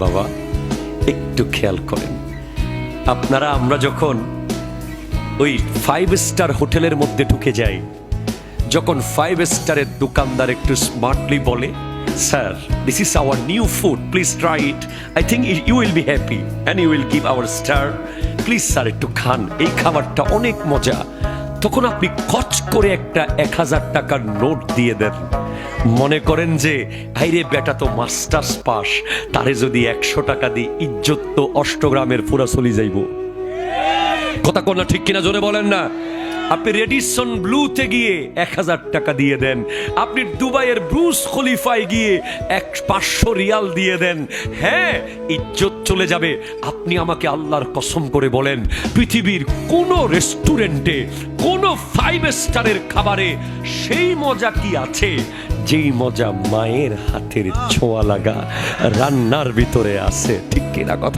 বাবা, একটু খেয়াল করেন। আমরা যখন ওই 5 স্টার হোটেলের মধ্যে ঢুকে যাই, যখন 5 স্টারের দোকানদার একটু স্মার্টলি বলে, sir this is our new food, please try it, I think you will be happy and you will give our star, please sir একটু খান, এই খাবারটা অনেক মজা। তখন আপনি খচ করে একটা 1000 টাকার নোট দিয়ে দেন। মনে করেন যে আইরে বেটা তো মাস্টার্স পাস, তারে যদি 100 টাকা দিই ইজ্জত তো অষ্টগ্রামের পুরা চলি যাইব। কথা কোন ঠিক কিনা জোরে বলেন না। আপনি রেডিসন ব্লুতে গিয়ে 1000 টাকা দিয়ে দেন, আপনি দুবাইয়ের ব্রুজ খলিফায় গিয়ে 500 রিয়াল দিয়ে দেন, হ্যাঁ ইজ্জত চলে যাবে। আপনি আমাকে আল্লাহর কসম করে বলেন, পৃথিবীর কোন রেস্টুরেন্টে কোন 5 স্টারের খাবারে সেই মজা কি আছে যেই মজা মায়ের হাতের ছোঁয়া লাগা রান্নার ভিতরে আছে? ঠিক কিনা কথা?